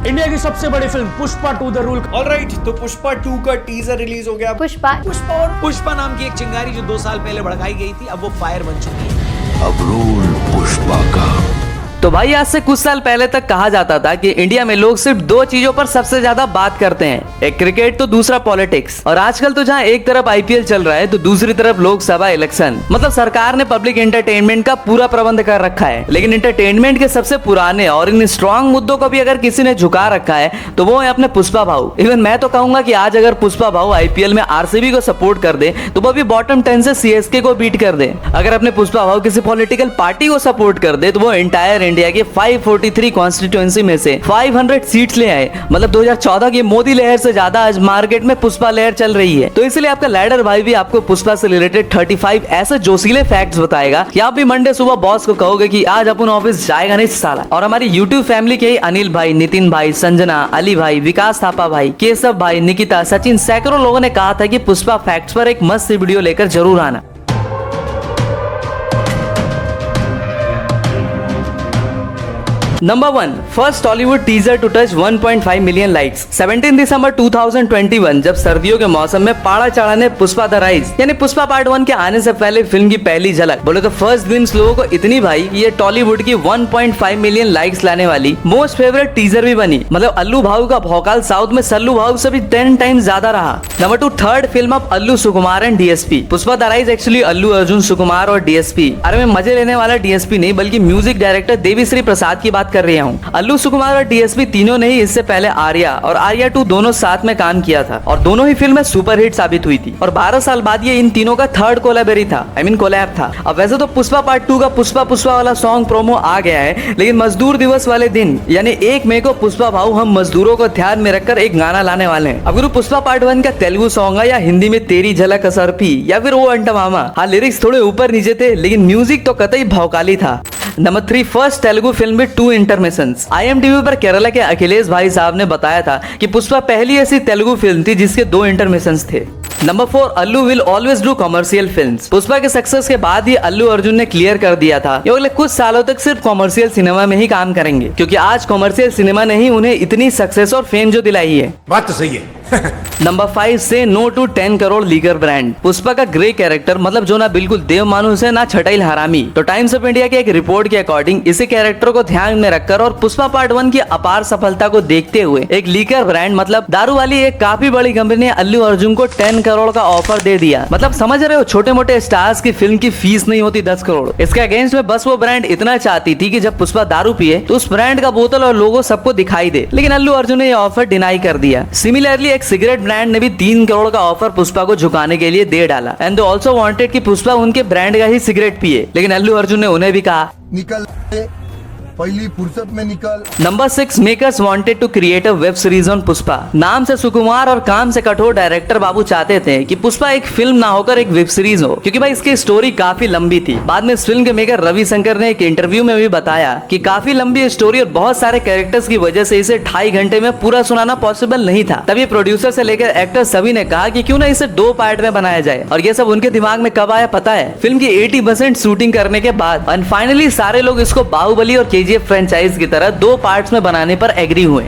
India की सबसे बड़ी film Pushpa 2 the rule. Alright, तो पुष्पा 2 का टीजर रिलीज हो गया। पुष्पा नाम की एक चिंगारी जो 2 साल पहले भड़काई गई थी, अब वो फायर बन चुकी है। अब रूल पुष्पा का। तो भाई आज से कुछ साल पहले तक कहा जाता था कि इंडिया में लोग सिर्फ 2 चीजों पर सबसे ज्यादा बात करते हैं, एक क्रिकेट तो दूसरा पॉलिटिक्स। और आजकल तो जहां एक तरफ आईपीएल चल रहा है तो दूसरी तरफ लोकसभा इलेक्शन। मतलब सरकार ने पब्लिक एंटरटेनमेंट का पूरा प्रबंध कर रखा है। लेकिन एंटरटेनमेंट के सबसे पुराने और इन स्ट्रॉन्ग मुद्दों को भी अगर किसी ने झुका रखा है तो वो है अपने पुष्पा भाऊ। इवन मैं तो कहूंगा कि आज अगर पुष्पा भाऊ आईपीएल में आरसीबी को सपोर्ट कर दे तो वो भी बॉटम 10 से सीएसके को बीट कर दे। अगर अपने पुष्पा भाऊ किसी पॉलिटिकल पार्टी को सपोर्ट कर दे तो वो एंटायर इंडिया के 543 कॉन्स्टिट्यूएंसी में से 500 सीट्स ले आए। मतलब 2014 की मोदी लहर से ज्यादा आज मार्केट में पुष्पा लहर चल रही है। तो इसलिए आपका लैडर भाई भी आपको पुष्पा से रिलेटेड 35 ऐसे जोशीले फैक्ट्स बताएगा कि आप भी मंडे सुबह बॉस को कहोगे कि आज अपन ऑफिस जाएगा नहीं साला। और हमारी यूट्यूब फैमिली के अनिल भाई, नितिन भाई, संजना, अली भाई, विकास थापा भाई, केशव भाई, निकिता, सचिन, सैकड़ों लोगों ने कहा था कि पुष्पा फैक्ट्स पर एक मस्त वीडियो लेकर जरूर आना। Number 1, first Tollywood teaser to touch 1.5 million likes. 17 दिसंबर 2021 जब सर्दियों के मौसम में पाड़ा चढ़ा ने पुष्पा द राइज यानी पुष्पा पार्ट 1 के आने से पहले फिल्म की पहली झलक बोले तो फर्स्ट ग्लिम्स लोगों को इतनी भाई कि ये टॉलीवुड की 1.5 मिलियन लाइक्स लाने वाली मोस्ट फेवरेट टीजर भी बनी। मतलब अल्लू भाऊ का भौकाल साउथ में सल्लू भाऊ से भी 10 टाइम्स ज्यादा रहा। Number 2, third film of Allu Sukumar and DSP. Pushpa the rise actually Allu Arjun Sukumar और डीएसपी, अरे मैं मजे लेने वाला डीएसपी नहीं बल्कि म्यूजिक डायरेक्टर देवीश्री प्रसाद की बात कर रही हूँ। अल्लू सुकुमार और डीएसपी तीनों ने ही इससे पहले आर्या और आर्या 2 दोनों साथ में काम किया था और दोनों ही फिल्में सुपरहिट साबित हुई थी। और 12 साल बाद ये इन तीनों का थर्ड कोलैबोरेट था, कोलैब था। अब वैसे तो पुष्पा पार्ट 2 का पुष्पा पुष्पा वाला सॉन्ग प्रोमो आ गया है, लेकिन मजदूर दिवस वाले दिन यानी 1 मई को पुष्पा भाऊ हम मजदूरों को ध्यान में रखकर एक गाना लाने वाले हैं। अब पुष्पा पार्ट 1 का तेलुगु सॉन्ग है या हिंदी में तेरी झलक असरफी या फिर वो अंटा मामा। हाँ, लिरिक्स थोड़े ऊपर नीचे थे लेकिन म्यूजिक तो कतई भौकाली था। नंबर 3, फर्स्ट तेलुगु फिल्म में 2 इंटरमिशंस। IMDb पर केरला के अखिलेश भाई साहब ने बताया था कि पुष्पा पहली ऐसी तेलुगु फिल्म थी जिसके 2 इंटरमिशंस थे। Number 4, Allu will always do commercial films. Pushpa के सक्सेस के बाद ही अल्लू अर्जुन ने क्लियर कर दिया था कि अगले कुछ सालों तक सिर्फ कमर्शियल सिनेमा में ही काम करेंगे, क्योंकि आज कमर्शियल सिनेमा ने ही उन्हें इतनी सक्सेस और फेम जो दिलाई है। बात तो सही है। Number 5, say no to 10 crore Liger brand. Pushpa का ग्रे कैरेक्टर मतलब जो ना बिल्कुल देव मानुस है ना छटाइल हरामी। तो टाइम्स ऑफ इंडिया के एक रिपोर्ट के अकॉर्डिंग इसी कैरेक्टर को ध्यान में रखकर और पुष्पा पार्ट 1 की अपार सफलता को देखते हुए एक लीकर ब्रांड मतलब दारू वाली एक काफी बड़ी कंपनी ने अल्लू अर्जुन को 10 करोड़ का ऑफर दे दिया। मतलब समझ रहे हो, छोटे मोटे स्टार्स की फिल्म की फीस नहीं होती 10 करोड़। इसके अगेंस्ट में बस वो ब्रांड इतना चाहती थी कि जब पुष्पा दारू पिए तो उस ब्रांड का बोतल और लोगो सबको दिखाई दे, लेकिन अल्लू अर्जुन ने यह ऑफर डिनाई कर दिया। सिमिलरली एक सिगरेट ब्रांड ने भी 3 करोड़ का ऑफर पुष्पा को झुकाने के लिए दे डाला एंड दे ऑल्सो वांटेड कि पुष्पा उनके ब्रांड का ही सिगरेट पिए, लेकिन अल्लू अर्जुन ने उन्हें भी कहा निकल पहली फुर्सत में निकल। Number 6, makers wanted to create a web series on Pushpa. नाम से सुकुमार और काम से कठोर डायरेक्टर बाबू चाहते थे कि पुष्पा एक फिल्म ना होकर एक वेब सीरीज हो, क्योंकि भाई इसकी स्टोरी काफी लंबी थी। बाद में इस फिल्म के मेकर रवि शंकर ने एक इंटरव्यू में भी बताया कि काफी लंबी स्टोरी और बहुत सारे कैरेक्टर्स की वजह से इसे 2.5 घंटे में पूरा सुनाना पॉसिबल नहीं था। तभी प्रोड्यूसर से लेकर एक्टर सभी ने कहा कि क्यों ना इसे 2 पार्ट में बनाया जाए। और ये सब उनके दिमाग में कब आया पता है? फिल्म की 80% शूटिंग करने के बाद। एंड फाइनली सारे लोग इसको बाहुबली और KGF फ्रेंचाइज की तरह 2 पार्ट्स में बनाने पर एग्री हुए।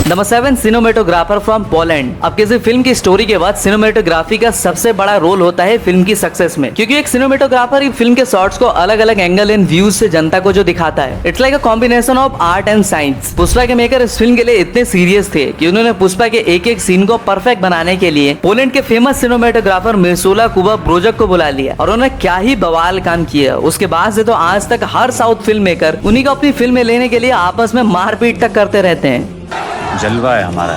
Number 7, cinematographer from Poland. अब किसी फिल्म की स्टोरी के बाद सिनेमेटोग्राफी का सबसे बड़ा रोल होता है फिल्म की सक्सेस में, क्योंकि एक सिनेमेटोग्राफर ही फिल्म के शॉट्स को अलग अलग एंगल एंड व्यूज से जनता को जो दिखाता है। It's like a combination of art and science. Pushpa के मेकर इस फिल्म के लिए इतने सीरियस थे कि उन्होंने पुष्पा के एक एक सीन को परफेक्ट बनाने के लिए पोलैंड के फेमस सिनेमेटोग्राफर मिर्सुला कुबा ब्रोजक को बुला लिया और उन्होंने क्या ही बवाल काम किया। उसके बाद से तो आज तक हर साउथ फिल्म मेकर उन्हीं को अपनी फिल्म में लेने के लिए आपस में मारपीट तक करते रहते हैं। जलवा है हमारा।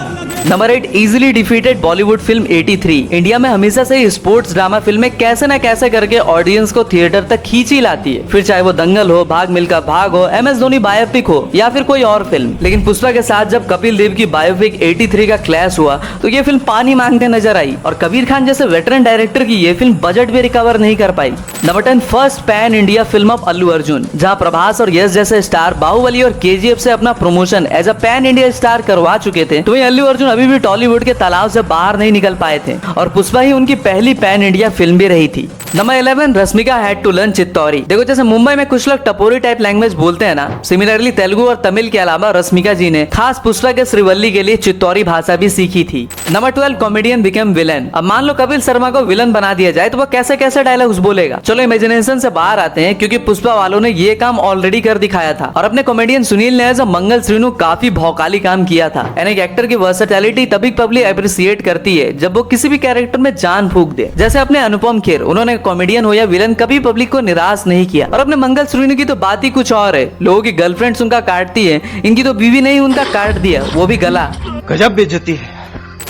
Number 8, easily defeated Bollywood film 83। India में हमेशा से ही स्पोर्ट्स ड्रामा फिल्में कैसे न कैसे करके ऑडियंस को थिएटर तक खींच ही लाती है, फिर चाहे वो दंगल हो, भाग मिल्खा भाग हो, MS धोनी बायोपिक हो या फिर कोई और फिल्म। लेकिन पुष्पा के साथ जब कपिल देव की बायोपिक 83 का क्लैश हुआ तो ये फिल्म पानी मांगते नजर आई और कबीर खान जैसे वेटरन डायरेक्टर की ये फिल्म बजट भी रिकवर नहीं कर पाई। Number 10, first pan India film of Allu Arjun. जहाँ प्रभास और यश जैसे स्टार बाहुबली और KGF से अपना promotion as a pan India star करवा चुके थे, तो अल्लू अर्जुन अर्जुन अभी भी टॉलीवुड के तालाब से बाहर नहीं निकल पाए थे और पुष्पा ही उनकी पहली पैन इंडिया फिल्म भी रही थी। Number 11, Rashmika had to learn Chittoori. देखो जैसे मुंबई में कुछ लोग टपोरी टाइप लैंग्वेज बोलते हैं ना, सिमिलरली तेलुगु और तमिल के अलावा रश्मिका जी ने खास पुष्पा के श्रीवल्ली के लिए चित्तौरी भाषा भी सीखी थी। Number 12, comedian become villain. अब मान लो कपिल शर्मा को विलन बना दिया जाए तो वो कैसे कैसे डायलॉग्स बोलेगा। चलो इमेजिनेशन से बाहर आते हैं, क्योंकि पुष्पा वालों ने ये काम ऑलरेडी कर दिखाया था और अपने कॉमेडियन सुनील ने एज अ मंगल श्रीनु काफी भौकाली काम किया था। यानी एक एक्टर की वर्सेटैलिटी तभी पब्लिक अप्रिशिएट करती है जब वो किसी भी कैरेक्टर में जान फूंक दे। जैसे अपने अनुपम खेर, उन्होंने कॉमेडियन हो या विलन कभी पब्लिक को निराश नहीं किया। और अपने मंगल श्रीनु की तो बात ही कुछ और है, लोगों की गर्लफ्रेंड्स उनका काटती है, इनकी तो बीवी नहीं उनका काट दिया, वो भी गला। गजब बेइज्जती है।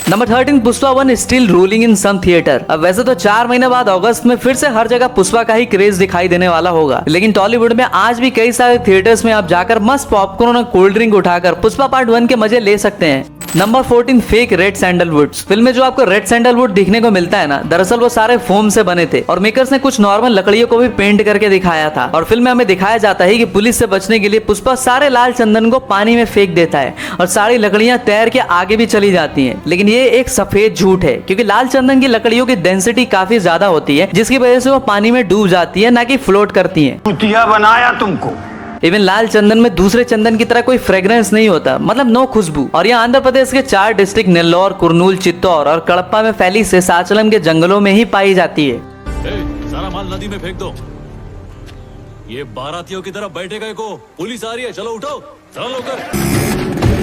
Number 13, Pushpa 1 still ruling in some theatre. अब वैसे तो 4 महीने बाद अगस्त में फिर से हर जगह पुष्पा का ही क्रेज दिखाई देने वाला होगा, लेकिन टॉलीवुड में आज भी कई सारे थिएटर्स में आप जाकर मस्त पॉपकॉर्न और कोल्ड ड्रिंक उठाकर पुष्पा पार्ट 1 के मजे ले सकते हैं। Number 14, fake red sandalwoods. Film में जो आपको रेड सैंडलवुड दिखने को मिलता है ना, दरअसल वो सारे फोम से बने थे और मेकर्स ने कुछ नॉर्मल लकड़ियों को भी पेंट करके दिखाया था। और फिल्म में हमें दिखाया जाता है कि पुलिस से बचने के लिए पुष्पा सारे लाल चंदन को पानी में फेंक देता है और सारी लकड़ियां तैर के आगे भी चली जाती हैं। लेकिन ये एक सफेद झूठ है, क्योंकि लाल चंदन की लकड़ियों की डेंसिटी काफी ज्यादा होती है, जिसकी वजह से वो पानी में डूब जाती है, ना कि फ्लोट करती है। कुतिया बनाया तुमको। इवन लाल चंदन में दूसरे चंदन की तरह कोई फ्रेग्रेंस नहीं होता, मतलब नो खुशबू। और यह आंध्र प्रदेश के 4 डिस्ट्रिक्ट नेल्लोर, कुर्नूल, चित्तौर और कड़प्पा में फैली शेषाचलम के जंगलों में ही पाई जाती है। सारा माल नदी में फेंक दो। ये बारातियों की तरफ बैठे गए को पुलिस आ रही है, चलो उठाओ, चलो लोकर।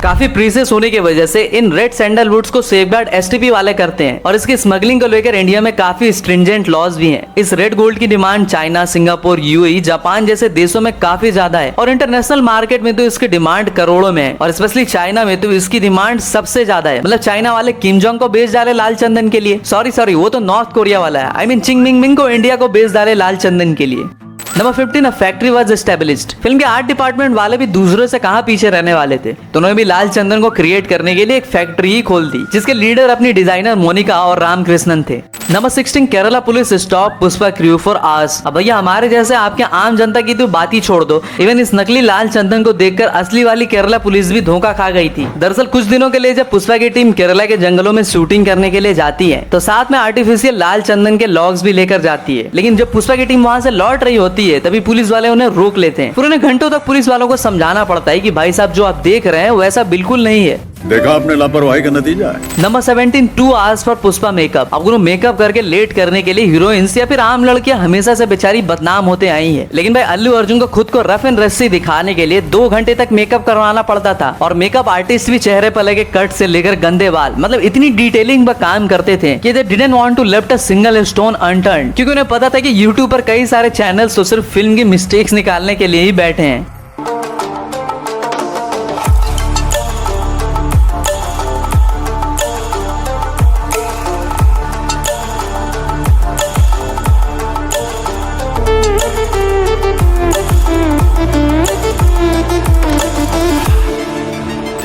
काफी प्रीसियस होने की वजह से इन रेड सैंडलवुड्स को सेफगार्ड एसटीपी वाले करते हैं और इसकी स्मगलिंग को लेकर इंडिया में काफी स्ट्रिंजेंट लॉज भी हैं। इस रेड गोल्ड की demand China, Singapore, UAE, Japan जैसे देशों में काफी ज्यादा है और इंटरनेशनल मार्केट में तो इसकी डिमांड करोड़ों में है। और स्पेशली चाइना में तो इसकी डिमांड सबसे ज्यादा है। मतलब चाइना वाले किम जोंग को बेच डाले लाल चंदन के लिए, सॉरी वो तो नॉर्थ कोरिया वाला है, I mean Ching Ming Ming को इंडिया को बेच डाले लाल चंदन के लिए। Number 15, a factory was established. Film के आर्ट डिपार्टमेंट वाले भी दूसरों से कहां पीछे रहने वाले थे, तो उन्होंने भी लाल चंदन को क्रिएट करने के लिए एक फैक्ट्री ही खोल दी, जिसके लीडर अपनी डिजाइनर मोनिका और रामकृष्णन थे। Number 16, Kerala police stop Pushpa crew for hours. अब भैया हमारे जैसे आपके आम जनता की तो बात ही छोड़ दो, इवन इस नकली लाल चंदन को देखकर असली वाली केरला पुलिस भी धोखा खा गई थी। दरअसल कुछ दिनों के लिए जब पुष्पा की टीम केरला के जंगलों में शूटिंग करने के लिए जाती है, तो साथ में आर्टिफिशियल लाल चंदन के लॉग्स भी लेकर जाती है। लेकिन जब पुष्पा की टीम वहां से लौट रही होती है, तभी पुलिस वाले उन्हें रोक लेते हैं। फिर उन्हें घंटों तक पुलिस वालों को समझाना पड़ता है कि भाई साहब जो आप देख रहे हैं वैसा बिल्कुल नहीं है। देखा आपने लापरवाही का नतीजा है। Number 17, 2 hours for Pushpa makeup. अब मेकअप करके लेट करने के लिए हीरोइंस या फिर आम लड़कियां हमेशा से बेचारी बदनाम होते आई हैं। लेकिन भाई अल्लू अर्जुन को खुद को रफ एंड रस्सी दिखाने के लिए 2 घंटे तक मेकअप करवाना पड़ता था और मेकअप आर्टिस्ट भी चेहरे पर लगे कट से लेकर गंदे बाल, मतलब इतनी डिटेलिंग पर काम करते थे कि they didn't want to left a single stone unturned, क्योंकि उन्हें पता था कि यूट्यूब पर कई सारे चैनल्स तो सिर्फ फिल्म की मिस्टेक्स निकालने के लिए ही बैठे हैं।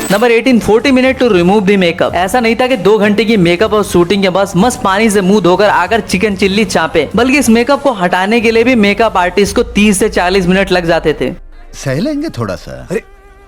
Number 18, 40 minute to remove the makeup. ऐसा नहीं था कि 2 घंटे की मेकअप और शूटिंग के बाद मस्त पानी से मुंह धोकर आकर चिकन चिल्ली चापे, बल्कि इस मेकअप को हटाने के लिए भी मेकअप आर्टिस्ट को 30 से 40 मिनट लग जाते थे। सह लेंगे थोड़ा सा।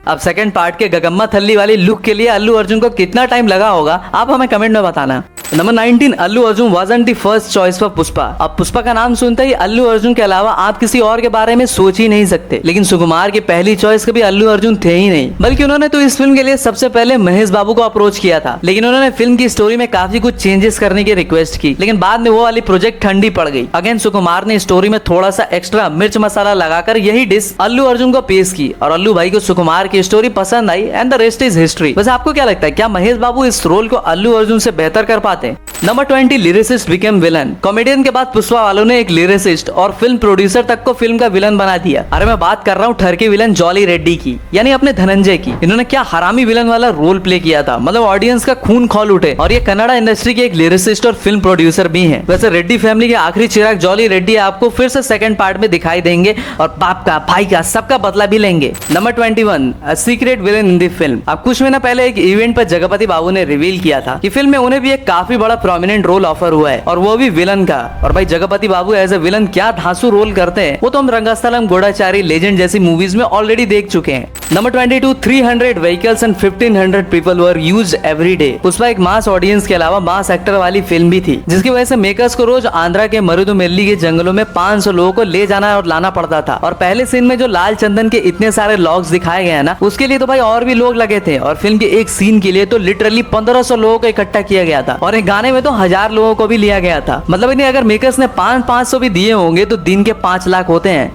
अब सेकंड पार्ट के गगम्मा थल्ली वाली लुक के लिए अल्लू अर्जुन को कितना टाइम लगा होगा, आप हमें कमेंट में बताना। Number 19, Allu Arjun wasn't the first choice for Pushpa. अब पुष्पा का नाम सुनते ही अल्लू अर्जुन के अलावा आप किसी और के बारे में सोच ही नहीं सकते, लेकिन सुकुमार की पहली चॉइस कभी अल्लू अर्जुन थे ही नहीं, बल्कि उन्होंने तो इस फिल्म के लिए सबसे पहले महेश बाबू को अप्रोच किया था। लेकिन उन्होंने फिल्म की स्टोरी में काफी कुछ चेंजेस करने की रिक्वेस्ट की, लेकिन बाद में वो वाली प्रोजेक्ट ठंडी पड़ गई। अगेन सुकुमार ने स्टोरी में थोड़ा सा एक्स्ट्रा मिर्च मसाला लगाकर यही डिश अल्लू अर्जुन को पेश की और अल्लू भाई को सुकुमार की स्टोरी पसंद आई and the rest is history. वैसे आपको क्या लगता है, क्या महेश बाबू इस रोल को अल्लू अर्जुन से बेहतर कर पाते? Number 20, lyricist become villain. Comedian के बाद पुष्पा वालों ने एक लिरिसिस्ट और फिल्म प्रोड्यूसर तक को फिल्म का विलन बना दिया। अरे मैं बात कर रहा हूँ ठरके विलन जॉली रेड्डी की, यानी अपने धनंजय की। इन्होंने क्या हरामी विलन वाला रोल प्ले किया था, मतलब ऑडियंस का खून खौल उठे। और ये कन्नड़ा इंडस्ट्री के एक लिरिसिस्ट और फिल्म प्रोड्यूसर भी हैं। वैसे रेड्डी फैमिली के आखिरी चिराग जॉली रेड्डी आपको फिर से सेकंड पार्ट में दिखाई देंगे और बाप का, भाई का, सबका बदला भी लेंगे। Number 21, secret villain in the film. अब कुछ महीना पहले एक इवेंट पर जगपति बाबू ने रिवील किया था कि फिल्म में उन्हें भी एक काफी बड़ा प्रोमिनेंट रोल ऑफर हुआ है और वो भी विलन का। और भाई जगपति बाबू एज ए विलन क्या धांसू रोल करते हैं वो तो हम रंगस्थलम, गोडाचारी, लेजेंड जैसी मूवीज में ऑलरेडी देख चुके हैं। Number 22, 300 vehicles and 1500 people were used every day. Pushpa एक मास ऑडियंस के अलावा मास एक्टर वाली फिल्म भी थी, जिसकी वजह से मेकर्स को रोज आंध्रा के मरुदुमेल्ली के जंगलों में 500 लोगों को ले जाना और लाना पड़ता था। और पहले सीन में जो लाल चंदन के इतने सारे लॉग्स दिखाए गए हैं ना, उसके लिए तो भाई और भी लोग लगे थे। और फिल्म के एक सीन के लिए तो लिटरली 1500 लोगों को इकट्ठा किया गया था और एक गाने में तो 1000 लोगों को भी लिया गया था। मतलब इन्हें अगर मेकर्स ने 500 भी दिए होंगे तो दिन के 5 लाख होते हैं।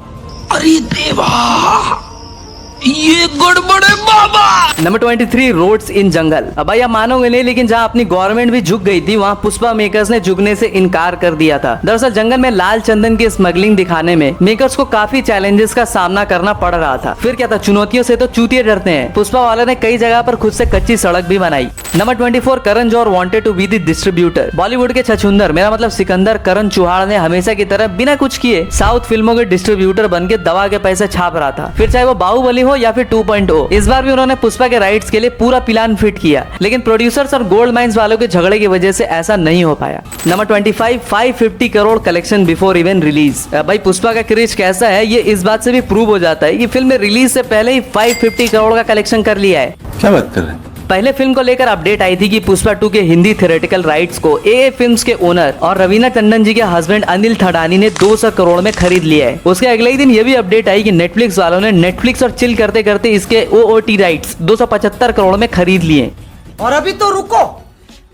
अरे देवा, ये गड़बड़ है बाबा। नंबर 23, रोड्स इन जंगल। अब भाई आप मानोगे नहीं, लेकिन जहाँ अपनी गवर्नमेंट भी झुक गई थी वहाँ पुष्पा मेकर्स ने झुकने से इनकार कर दिया था। दरअसल जंगल में लाल चंदन की स्मगलिंग दिखाने में मेकर्स को काफी चैलेंजेस का सामना करना पड़ रहा था। फिर क्या था, चुनौतियों से तो चूतिए डरते हैं। पुष्पा वाले ने कई जगह पर खुद से कच्ची सड़क भी बनाई। Number 24, Karan Johar wanted to be the distributor. Bollywood के छछूंदर, मेरा मतलब सिकंदर करण चौहान ने हमेशा की तरह बिना कुछ किए साउथ फिल्मों के डिस्ट्रीब्यूटर बन के दवा के पैसे छाप रहा था। फिर चाहे वो बाहुबली हो या फिर 2.0, इस बार भी उन्होंने पुष्पा के राइट्स के लिए पूरा प्लान फिट किया, लेकिन प्रोड्यूसर्स और गोल्ड माइंस वालों के झगड़े की वजह से ऐसा नहीं हो पाया। Number 25, 550 crore collection before even release. भाई पुष्पा का क्रेज कैसा है ये इस बात से भी प्रूव हो जाता है कि फिल्म में रिलीज से पहले ही 550 करोड़ का कलेक्शन कर लिया है। क्या बात कर रहे हैं? पहले फिल्म को लेकर अपडेट आई थी कि पुष्पा 2 के हिंदी थिएट्रिकल राइट्स को AA फिल्म्स के ओनर और रवीना टंडन जी के हस्बैंड अनिल थडानी ने 200 करोड़ में खरीद लिया है। उसके अगले ही दिन ये भी अपडेट आई कि नेटफ्लिक्स वालों ने नेटफ्लिक्स और चिल करते करते इसके OOT राइट्स 275 करोड़ में खरीद लिए। और अभी तो रुको,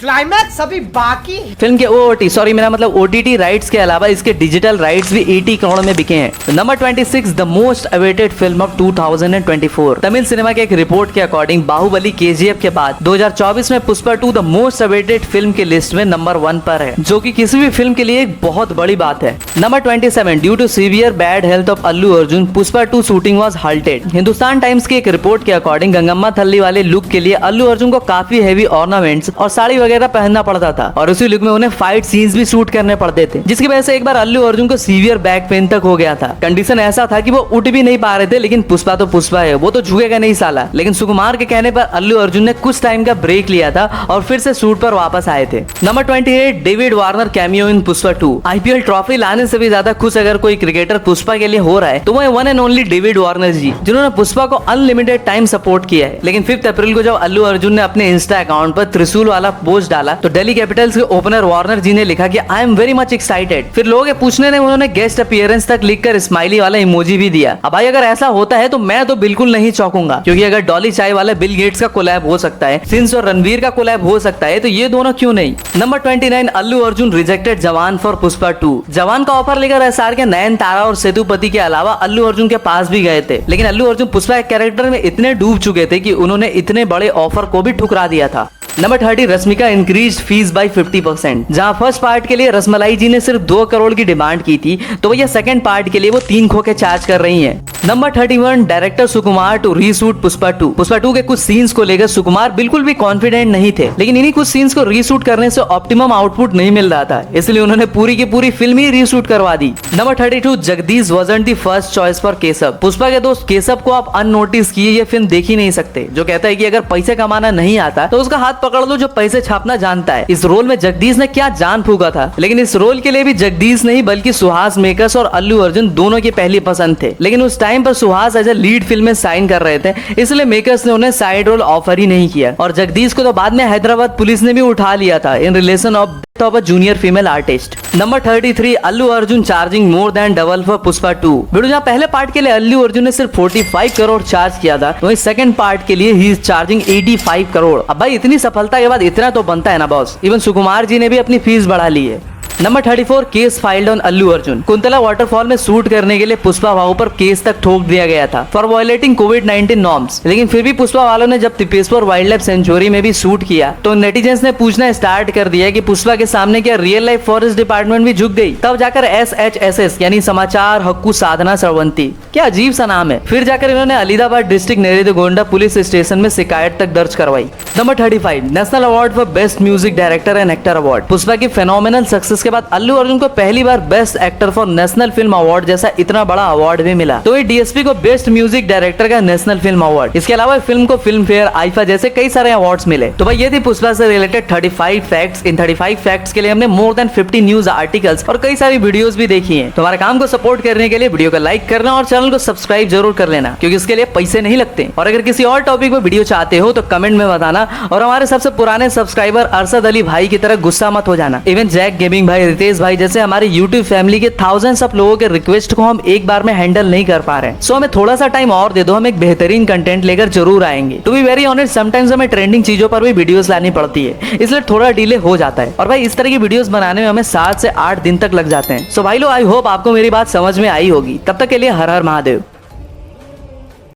क्लाइमैक्स अभी बाकी है। फिल्म के OOT, सॉरी मेरा मतलब OTT राइट्स के अलावा इसके डिजिटल राइट्स भी 80 करोड़ में बिके हैं। Number 26, the most awaited film of 2024। Tamil cinema के एक रिपोर्ट के अकॉर्डिंग बाहुबली KGF के बाद 2024 में Pushpa 2 the most awaited film के लिस्ट में नंबर 1 पर है, जो कि किसी भी फिल्म के लिए एक बहुत बड़ी बात है। Number 27, due to severe bad health of Allu Arjun, Pushpa 2 shooting was halted. Hindustan Times की एक रिपोर्ट के अकॉर्डिंग गंगम्मा थल्ली वाले लुक के लिए अल्लू अर्जुन को काफी हेवी ऑर्नामेंट्स और साड़ी वगैरह पहनना पड़ता था और उसी लुक में उन्हें फाइट सीन्स भी शूट करने पड़ते थे, जिसकी वजह से एक बार अल्लू अर्जुन को सीवियर बैक पेन तक हो गया था। कंडीशन ऐसा था कि वो उठ भी नहीं पा रहे थे, लेकिन पुष्पा तो पुष्पा है, वो तो झुकेगा नहीं साला। लेकिन सुकुमार के कहने पर अल्लू अर्जुन ने कुछ टाइम का ब्रेक लिया था और फिर से शूट पर वापस आए थे। नंबर 28, डेविड वार्नर कैमियो इन पुष्पा 2। IPL ट्रॉफी लाने से भी ज्यादा खुश अगर कोई क्रिकेटर पुष्पा के लिए हो रहा है तो वो one and only David Warner ji, जिन्होंने पुष्पा को अनलिमिटेड टाइम सपोर्ट किया है। लेकिन 5 अप्रैल को जब अल्लू अर्जुन ने अपने इंस्टा अकाउंट पर त्रिशूल वाला पोस्ट डाला तो दिल्ली कैपिटल्स के ओपनर वार्नर जी ने लिखा कि I am very much excited. फिर लोगों के पूछने ने उन्होंने गेस्ट अपीयरेंस तक लिखकर स्माइली वाला इमोजी भी दिया। अब भाई अगर ऐसा होता है तो मैं तो बिल्कुल नहीं चौंकूंगा, क्योंकि अगर डॉली चाय वाला बिल गेट्स का कोलैब हो सकता है, सिंस और रणवीर का कोलैब हो सकता है, तो ये दोनों क्यों नहीं। नंबर 29, अल्लू अर्जुन रिजेक्टेड जवान फॉर पुष्पा 2। जवान का ऑफर लेकर SR के नयन तारा और सेतुपति के अलावा अल्लू अर्जुन के पास भी गए थे, लेकिन अल्लू अर्जुन पुष्पा के कैरेक्टर में इतने डूब चुके थे कि उन्होंने इतने बड़े ऑफर को भी ठुकरा दिया था। Number 30, Rashmika increase fees by 50%। जहां फर्स्ट पार्ट के लिए रसमलाई जी ने सिर्फ 2 करोड़ की डिमांड की थी, तो ये सेकंड पार्ट के लिए वो 3 खोके चार्ज कर रही हैं। Number 31, director Sukumar to reshoot Pushpa 2। Pushpa 2 के कुछ सीन्स को लेकर सुकुमार बिल्कुल भी कॉन्फिडेंट नहीं थे, लेकिन इन्हीं कुछ सीन्स को रीशूट करने से ऑप्टिमम आउटपुट नहीं मिल रहा था, इसलिए उन्होंने पूरी की पूरी फिल्म ही रीशूट करवा दी। Number 32, Jagdish wasn't the first choice for Keshav. Pushpa के दोस्त केशव को आप अननोटिस किए ये फिल्म देख ही नहीं सकते, जो कहता है कि अगर पैसे कमाना नहीं आता तो उसका हाथ पकड़ लो जो पैसे छापना जानता है। इस रोल में जगदीश ने क्या जान फूका था, लेकिन इस रोल के लिए भी जगदीश नहीं बल्कि सुहास मेकर्स और अल्लू अर्जुन दोनों की पहली पसंद थे, लेकिन उस टाइम पर Suhas as a lead film में साइन कर रहे थे, इसलिए मेकर्स ने उन्हें साइड रोल ऑफर ही नहीं किया। और जगदीश को तो बाद में हैदराबाद पुलिस ने भी उठा लिया था in relation of of a junior female artist. Number 33, Allu Arjun charging more than double for Pushpa 2। Video जहाँ पहले पार्ट के लिए अल्लू अर्जुन ने सिर्फ 45 करोड़ चार्ज किया था, वहीं सेकंड पार्ट के लिए ही इज चार्जिंग 85 करोड़। अब भाई इतनी सफलता के बाद इतना तो बनता है ना बॉस। इवन सुकुमार जी ने भी अपनी फीस बढ़ा ली है। Number 34, case filed on Allu Arjun. Kuntala waterfall में शूट करने के लिए पुष्पा भाऊ पर केस तक ठोक दिया गया था फॉर वायलेटिंग कोविड-19 नॉर्म्स, लेकिन फिर भी पुष्पा वालों ने जब तिपेश्वर वाइल्ड लाइफ सेंचुरी में भी शूट किया तो नेटिजन्स ने पूछना स्टार्ट कर दिया कि पुष्पा के सामने क्या रियल लाइफ फॉरेस्ट डिपार्टमेंट भी झुक गई। तब जाकर SHSS यानी समाचार हक्कू साधना सरवंती, क्या अजीब सा नाम है, फिर जाकर इन्होंने Adilabad district Neredigonda police station में शिकायत तक दर्ज करवाई। Number 35, national award for best music director and actor award. Pushpa की फेनोमिनल सक्सेस इसके बाद अल्लू अर्जुन को पहली बार best actor for national film award जैसा इतना बड़ा अवार्ड भी मिला। तो ये डीएसपी को बेस्ट म्यूजिक डायरेक्टर का नेशनल फिल्म अवार्ड, इसके अलावा फिल्म को फिल्म फेयर, आईफा जैसे कई सारे अवार्ड्स मिले। तो भाई ये थी पुष्पा से रिलेटेड 35 फैक्ट्स। इन 35 फैक्ट्स के लिए हमने मोर देन 50 न्यूज आर्टिकल्स और कई सारी वीडियोस भी देखी हैं। तो हमारे काम को सपोर्ट करने के लिए वीडियो को लाइक करना और चैनल को सब्सक्राइब जरूर कर लेना, क्योंकि इसके लिए पैसे नहीं लगते। और अगर किसी और टॉपिक पे वीडियो चाहते हो तो कमेंट में बताना, और हमारे सबसे पुराने सब्सक्राइबर अरशद अली भाई की तरह गुस्सा मत हो जाना। इवन जैक गेमिंग भाई, रितेश भाई जैसे हमारे यूट्यूब फैमिली के थाउजेंड्स ऑफ लोगों के रिक्वेस्ट को हम एक बार में हैंडल नहीं कर पा रहे हैं। सो हमें थोड़ा सा टाइम और दे दो, हम एक बेहतरीन कंटेंट लेकर जरूर आएंगे। To be very honest, sometimes हमें ट्रेंडिंग चीजों पर भी वीडियोस लानी पड़ती है, इसलिए थोड़ा डिले हो जाता है। और भाई इस तरह की वीडियोस बनाने में हमें 7 से 8 दिन तक लग जाते हैं। सो भाई लो, आई होप आपको मेरी बात समझ में आई होगी। तब तक के लिए हर हर महादेव।